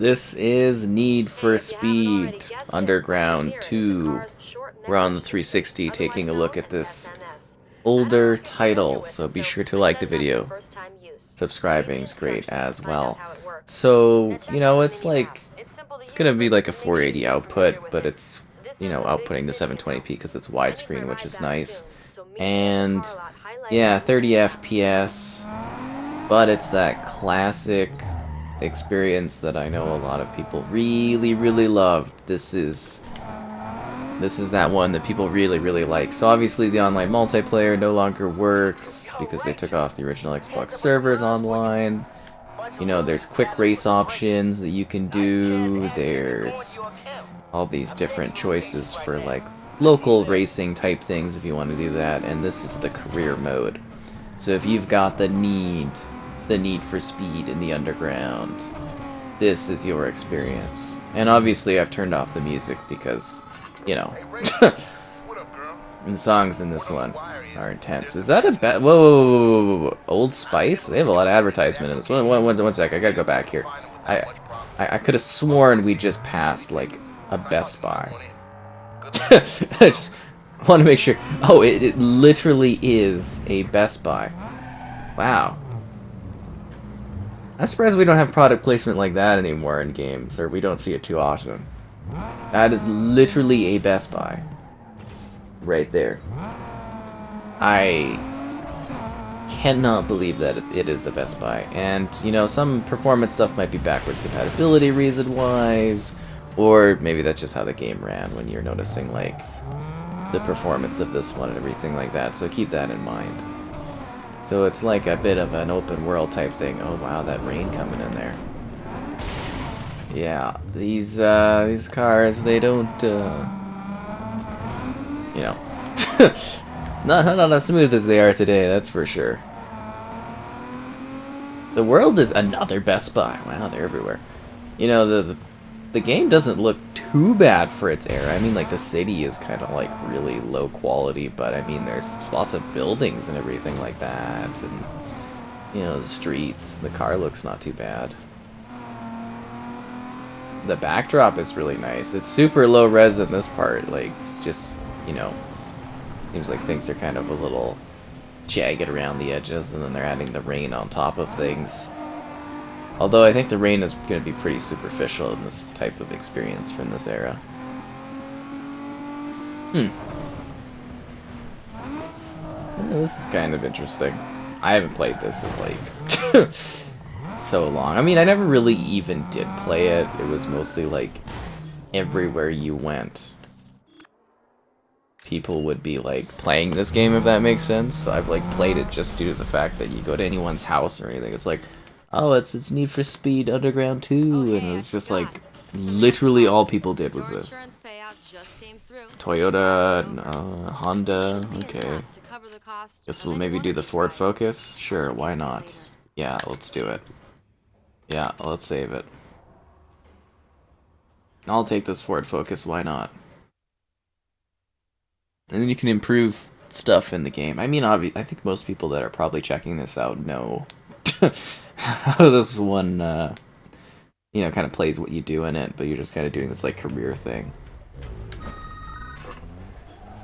This is Need for Speed Underground 2. We're on the 360 taking a look at this older title, so be sure to like the video. Subscribing is great as well. So, it's gonna be like a 480 output, but it's, outputting the 720p because it's widescreen, which is nice. And, yeah, 30 FPS, but it's that classic experience that I know a lot of people really, really loved. This is that one that people really, really like. So obviously the online multiplayer no longer works because they took off the original Xbox servers online. There's quick race options that you can do. There's all these different choices for like local racing type things if you want to do that. And this is the career mode. So if you've got the need for speed in the underground, this is your experience. And obviously I've turned off the music because, the songs in this one are intense. Is that a whoa, Old Spice? They have a lot of advertisement in this. One sec, I gotta go back here. I could have sworn we just passed, like, a Best Buy. I just want to make sure. Oh, it literally is a Best Buy. Wow. I'm surprised we don't have product placement like that anymore in games, or we don't see it too often. That is literally a Best Buy. Right there. I cannot believe that it is a Best Buy. And, some performance stuff might be backwards compatibility reason-wise, or maybe that's just how the game ran when you're noticing, like, the performance of this one and everything like that, so keep that in mind. So it's like a bit of an open world type thing. Oh wow, that rain coming in there. Yeah, these cars, they don't, not as smooth as they are today, that's for sure. The world is another Best Buy. Wow, they're everywhere. The game doesn't look too bad for its era. I mean, like, the city is kind of, like, really low quality, but, I mean, there's lots of buildings and everything like that, and, the streets. The car looks not too bad. The backdrop is really nice. It's super low res in this part, like, it's just, seems like things are kind of a little jagged around the edges, and then they're adding the rain on top of things. Although I think the rain is going to be pretty superficial in this type of experience from this era. Yeah, this is kind of interesting. I haven't played this in, like, so long. I mean, I never really even did play it. It was mostly, like, everywhere you went, people would be, like, playing this game, if that makes sense. So I've, like, played it just due to the fact that you go to anyone's house or anything. It's like, oh, it's Need for Speed Underground 2, and it's just like, literally all people did was this. Toyota, Honda, okay. Guess we'll maybe do the Ford Focus? Sure, why not? Yeah, let's do it. Yeah, let's save it. I'll take this Ford Focus, why not? And then you can improve stuff in the game. I mean, I think most people that are probably checking this out know how this one, kind of plays what you do in it, but you're just kind of doing this, like, career thing.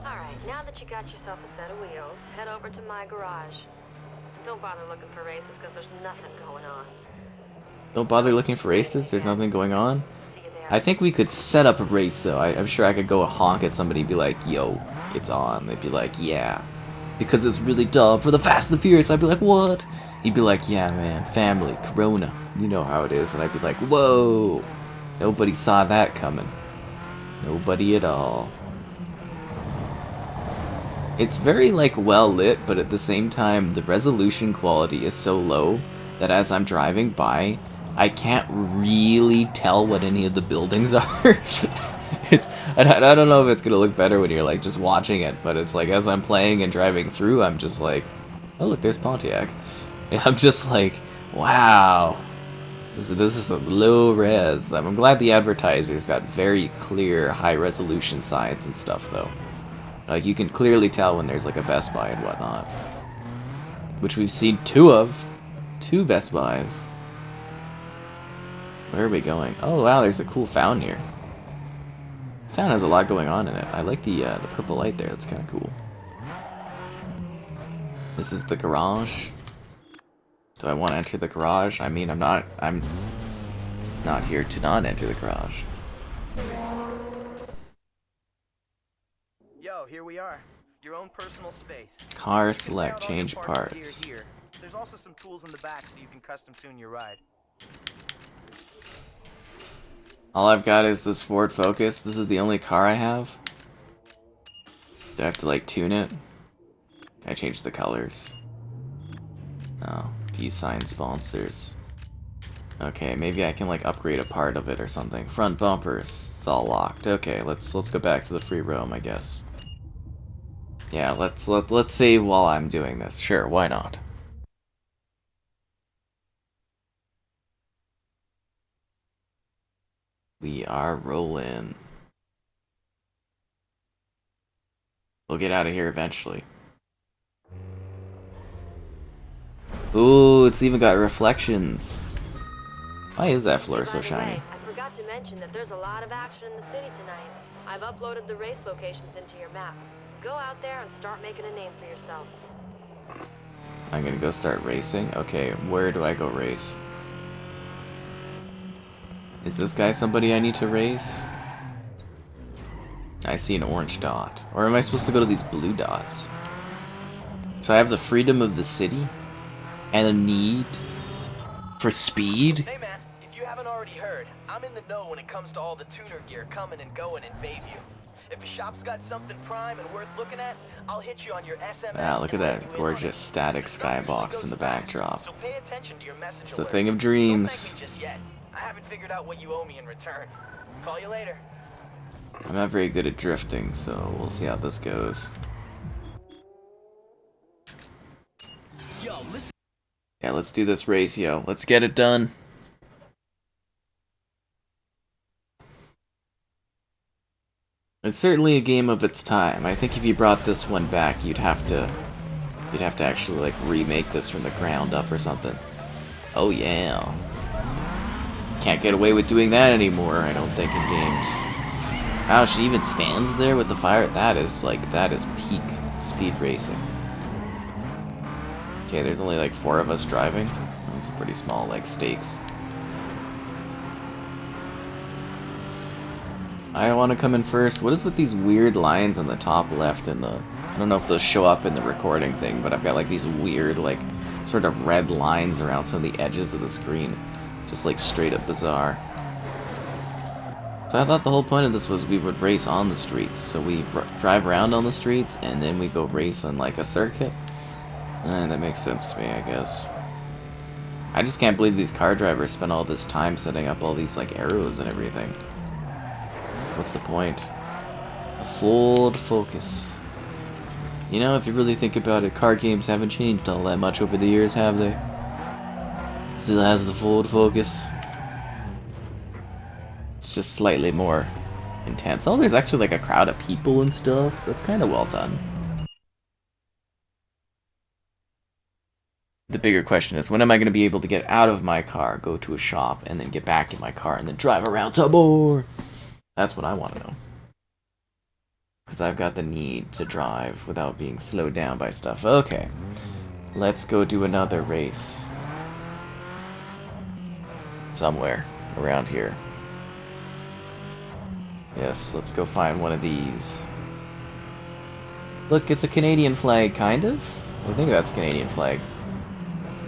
Alright, now that you got yourself a set of wheels, head over to my garage. Don't bother looking for races, because there's nothing going on. Don't bother looking for races? There's nothing going on? See you there. I think we could set up a race, though. I'm sure I could go honk at somebody and be like, yo, it's on. They'd be like, yeah. Because it's really dumb. For the Fast and the Furious, I'd be like, what? He'd be like, yeah, man, family, Corona, you know how it is. And I'd be like, whoa, nobody saw that coming. Nobody at all. It's very, like, well lit, but at the same time, the resolution quality is so low that as I'm driving by, I can't really tell what any of the buildings are. I don't know if it's gonna look better when you're, like, just watching it, but it's like, as I'm playing and driving through, I'm just like, oh, look, there's Pontiac. I'm just like, wow, this is a low res. I'm glad the advertisers got very clear high resolution signs and stuff, though. Like, you can clearly tell when there's, like, a Best Buy and whatnot. Which we've seen two Best Buys. Where are we going? Oh wow, there's a cool fountain here. This town has a lot going on in it. I like the purple light there. That's kind of cool. This is the garage. Do I want to enter the garage? I mean, I'm not here to not enter the garage. Yo, here we are. Your own personal space. Car select, change parts. Here. There's also some tools in the back so you can custom tune your ride. All I've got is this Ford Focus. This is the only car I have. Do I have to like tune it? Can I change the colors? No. View sign sponsors. Okay, maybe I can like upgrade a part of it or something. Front bumpers. It's all locked. Okay, let's go back to the free roam, I guess. Yeah, let's save while I'm doing this. Sure, why not? We are rolling. We'll get out of here eventually. Ooh, it's even got reflections. Why is that floor so shiny? I forgot to mention that there's a lot of action in the city tonight. I've uploaded the race locations into your map. Go out there and start making a name for yourself. I'm gonna go start racing? Okay, where do I go race? Is this guy somebody I need to race? I see an orange dot. Or am I supposed to go to these blue dots? So I have the freedom of the city and a need for speed? Hey man, if you haven't already heard, I'm in the know when it comes to all the tuner gear coming and going in Bayview. If a shop's got something prime and worth looking at, I'll hit you on your SMS. Wow, look at that gorgeous static skybox in the backdrop. So pay attention to your message. It's the thing of dreams. Don't thank me just yet. I haven't figured out what you owe me in return. Call you later. I'm not very good at drifting, so we'll see how this goes. Yo, listen. Yeah, let's do this race, yo. Let's get it done. It's certainly a game of its time. I think if you brought this one back, you'd have to actually like remake this from the ground up or something. Oh yeah. Can't get away with doing that anymore, I don't think, in games. Wow, she even stands there with the fire. That is peak speed racing. Okay, there's only like 4 of us driving. That's a pretty small like stakes. I want to come in first. What is with these weird lines on the top left and the... I don't know if those show up in the recording thing, but I've got like these weird like sort of red lines around some of the edges of the screen. Just like straight up bizarre. So I thought the whole point of this was we would race on the streets. So we drive around on the streets and then we go race on like a circuit. And that makes sense to me, I guess. I just can't believe these car drivers spent all this time setting up all these like arrows and everything. What's the point? A Ford Focus. You know, if you really think about it, car games haven't changed all that much over the years, have they? Still has the Ford Focus. It's just slightly more intense. Oh, there's actually like a crowd of people and stuff. That's kind of well done. The bigger question is, when am I going to be able to get out of my car, go to a shop, and then get back in my car, and then drive around some more? That's what I want to know. Because I've got the need to drive without being slowed down by stuff. Okay. Let's go do another race. Somewhere around here. Yes, let's go find one of these. Look, it's a Canadian flag, kind of? I think that's a Canadian flag.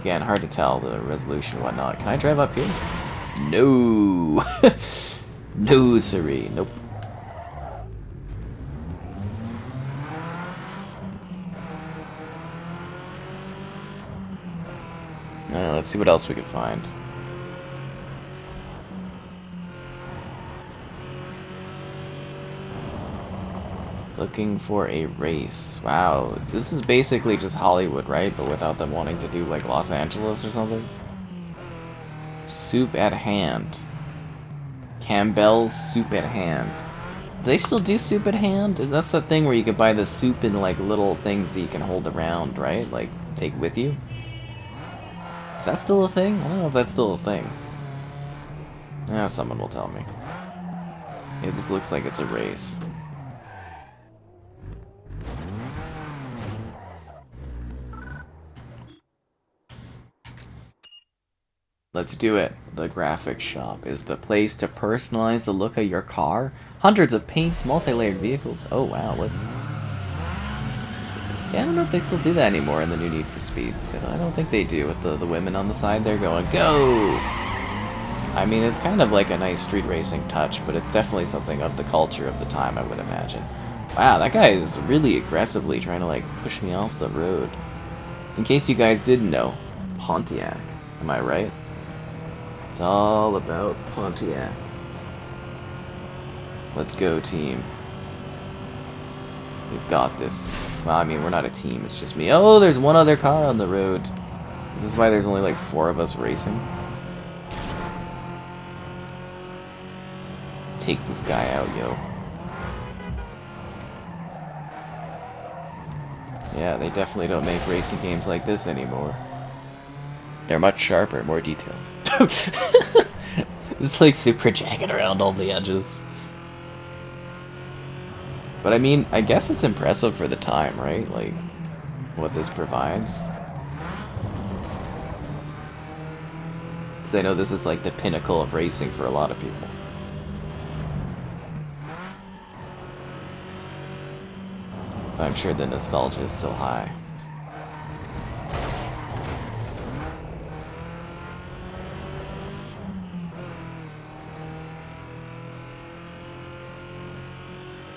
Again, hard to tell the resolution and whatnot. Can I drive up here? No! No, siree. Nope. Let's see what else we can find. Looking for a race. Wow, this is basically just Hollywood, right? But without them wanting to do like Los Angeles or something. Soup at hand. Campbell's Soup at Hand. Do they still do soup at hand? That's the thing where you can buy the soup in like little things that you can hold around, right? Like take with you. Is that still a thing? I don't know if that's still a thing. Ah, someone will tell me. Yeah, this looks like it's a race. Let's do it. The graphics shop is the place to personalize the look of your car. Hundreds of paints, multi-layered vehicles. Oh wow, look. Yeah, I don't know if they still do that anymore in the new Need for Speeds. I don't think they do with the women on the side there going, go! I mean, it's kind of like a nice street racing touch, but it's definitely something of the culture of the time, I would imagine. Wow, that guy is really aggressively trying to, like, push me off the road. In case you guys didn't know, Pontiac. Am I right? It's all about Pontiac. Let's go, team. We've got this. Well, I mean, we're not a team, it's just me. Oh, there's one other car on the road. Is this why there's only like 4 of us racing? Take this guy out, yo. Yeah, they definitely don't make racing games like this anymore. They're much sharper, more detailed. It's like super jagged around all the edges. But I mean, I guess it's impressive for the time, right? Like, what this provides. Because I know this is like the pinnacle of racing for a lot of people. But I'm sure the nostalgia is still high.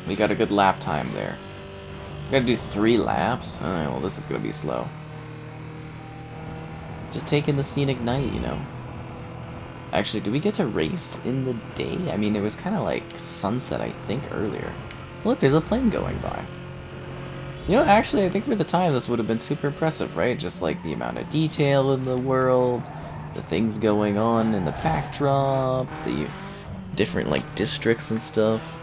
We got a good lap time there. We gotta do 3 laps? Alright, well this is gonna be slow. Just taking the scenic night, you know. Actually, do we get to race in the day? I mean, it was kind of like sunset, I think, earlier. Look, there's a plane going by. You know, actually, I think for the time this would have been super impressive, right? Just like the amount of detail in the world, the things going on in the backdrop, the different, like, districts and stuff.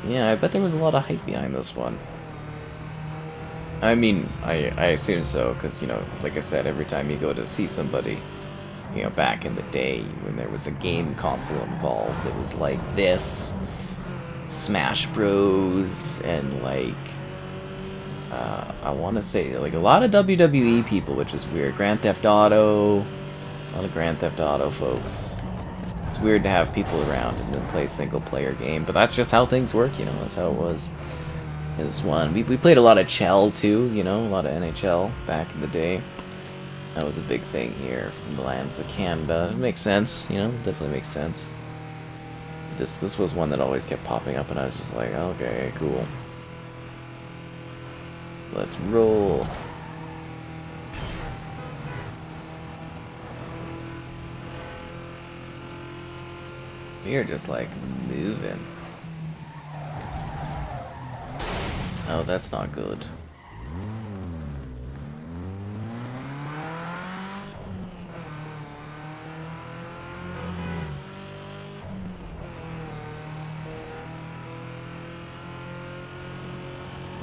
Yeah, I bet there was a lot of hype behind this one. I mean, I assume so, because, you know, like I said, every time you go to see somebody, you know, back in the day, when there was a game console involved, it was like this, Smash Bros, and, like, I want to say, like, a lot of WWE people, which is weird. Grand Theft Auto, a lot of Grand Theft Auto folks. It's weird to have people around and then play a single-player game, but that's just how things work, you know, that's how it was. This one. We played a lot of Chell, too, you know, a lot of NHL back in the day. That was a big thing here from the lands of Canada. It makes sense, you know, definitely makes sense. This was one that always kept popping up, and I was just like, okay, cool. Let's roll. We are just like moving. Oh, that's not good.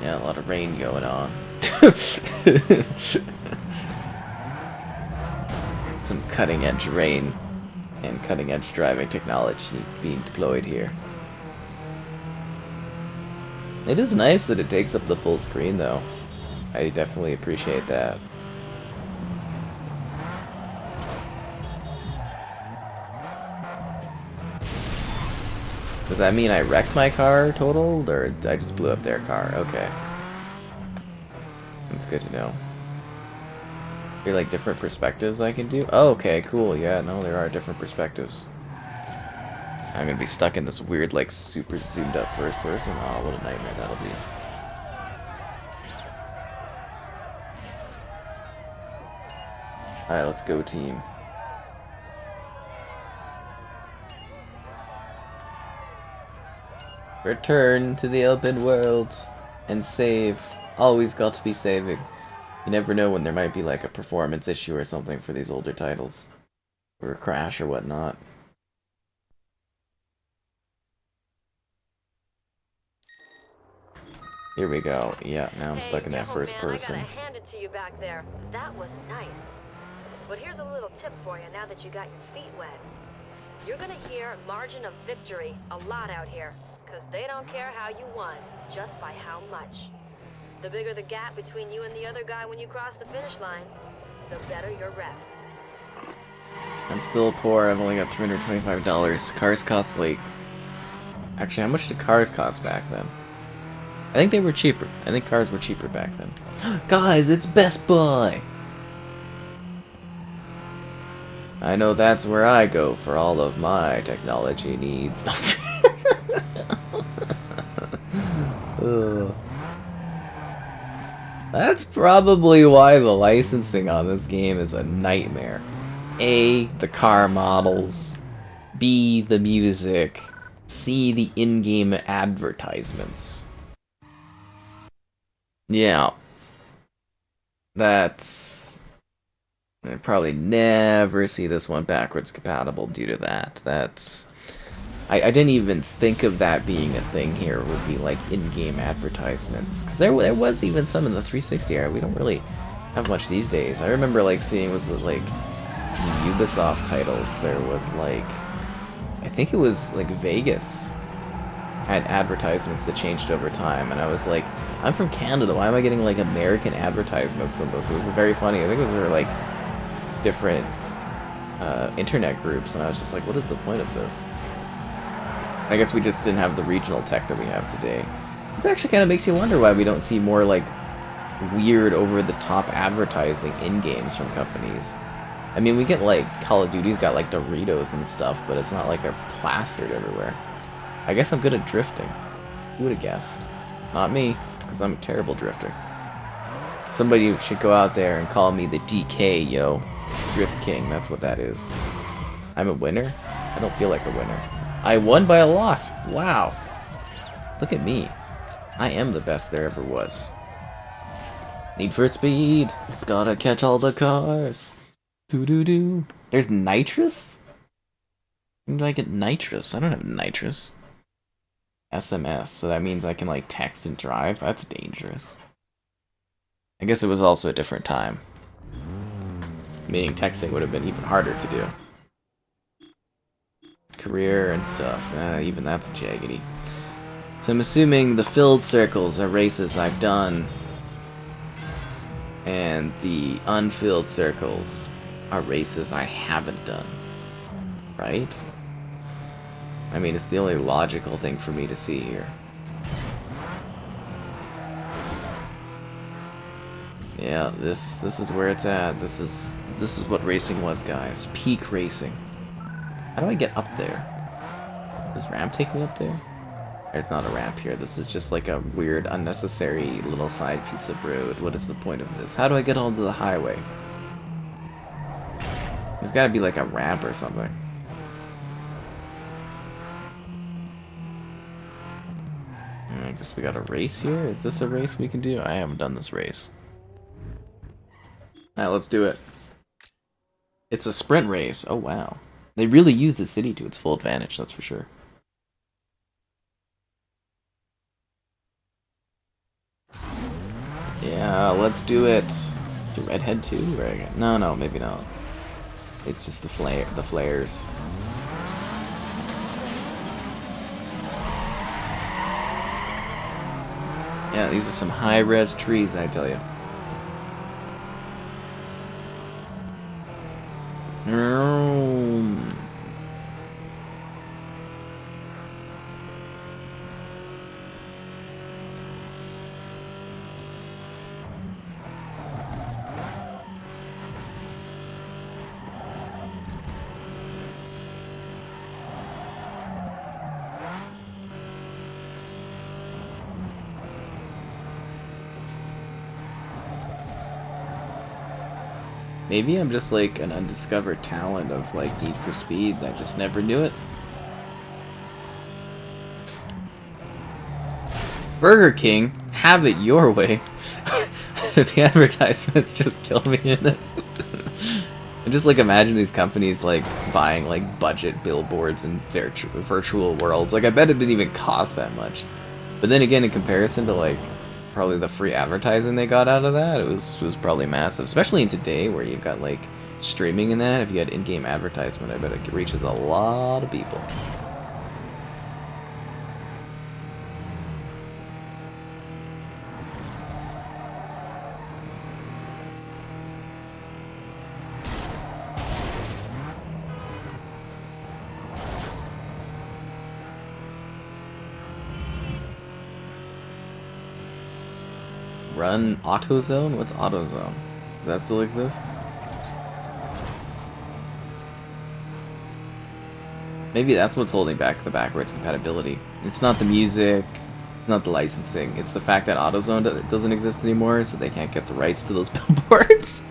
Yeah, a lot of rain going on. Some cutting edge rain and cutting edge driving technology being deployed here. It is nice that it takes up the full screen though. I definitely appreciate that. Does that mean I wrecked my car totaled, or I just blew up their car? Okay. That's good to know. Are there like different perspectives I can do? Oh, okay, cool. Yeah, no, there are different perspectives. I'm gonna be stuck in this weird, like, super zoomed up first person. Oh, what a nightmare that'll be. Alright, let's go, team. Return to the open world and save. Always got to be saving. You never know when there might be like a performance issue or something for these older titles. Or a crash or whatnot. Here we go. Yeah, now I'm stuck in that first person. I gotta hand it to you back there. That was nice. But here's a little tip for you now that you got your feet wet. You're gonna hear margin of victory a lot out here, because they don't care how you won, just by how much. The bigger the gap between you and the other guy when you cross the finish line, the better your rep. I'm still poor. I've only got $325. Cars cost like... Actually, how much did cars cost back then? I think they were cheaper. I think cars were cheaper back then. Guys, it's Best Buy! I know that's where I go for all of my technology needs. Ugh. That's probably why the licensing on this game is a nightmare. A, the car models. B, the music. C, the in-game advertisements. Yeah. That's... I'd probably never see this one backwards compatible due to that. That's... I didn't even think of that being a thing here, would be like in-game advertisements. Because there was even some in the 360 era. We don't really have much these days. I remember like seeing, was it like some Ubisoft titles. There was like, I think it was like Vegas had advertisements that changed over time. And I was like, I'm from Canada, why am I getting like American advertisements in this? It was very funny. I think it was like different internet groups. And I was just like, what is the point of this? I guess we just didn't have the regional tech that we have today. This actually kind of makes you wonder why we don't see more, like, weird, over-the-top advertising in games from companies. I mean, we get, like, Call of Duty's got, like, Doritos and stuff, but it's not like they're plastered everywhere. I guess I'm good at drifting. Who would have guessed? Not me, because I'm a terrible drifter. Somebody should go out there and call me the DK, yo. Drift King, that's what that is. I'm a winner? I don't feel like a winner. I won by a lot. Wow. Look at me. I am the best there ever was. Need for Speed. Gotta catch all the cars. Doo-doo-doo. There's nitrous? When do I get nitrous? I don't have nitrous. SMS, so that means I can like text and drive? That's dangerous. I guess it was also a different time. Meaning texting would have been even harder to do. Career and stuff. Even that's jaggedy. So I'm assuming the filled circles are races I've done, and the unfilled circles are races I haven't done. Right? I mean, it's the only logical thing for me to see here. Yeah, this is where it's at. This is what racing was, guys. Peak racing. How do I get up there? Does ramp take me up there? There's not a ramp here. This is just like a weird, unnecessary little side piece of road. What is the point of this? How do I get onto the highway? There's gotta be like a ramp or something. I guess we got a race here? Is this a race we can do? I haven't done this race. Alright, let's do it. It's a sprint race. Oh, wow. They really use the city to its full advantage, that's for sure. Yeah, let's do it. Do redhead too? No, maybe not. It's just the flares. Yeah, these are some high-res trees, I tell you. Maybe I'm just like an undiscovered talent of like Need for Speed. I just never knew it. Burger King, have it your way. The advertisements just kill me in this. I just like imagine these companies like buying like budget billboards in virtual worlds. Like I bet it didn't even cost that much. But then again, in comparison to like probably the free advertising they got out of that, it was probably massive. Especially in today where you've got like streaming in that, if you had in-game advertisement, I bet it reaches a lot of people. Run AutoZone? What's AutoZone? Does that still exist? Maybe that's what's holding back the backwards compatibility. It's not the music, not the licensing. It's the fact that AutoZone doesn't exist anymore, so they can't get the rights to those billboards.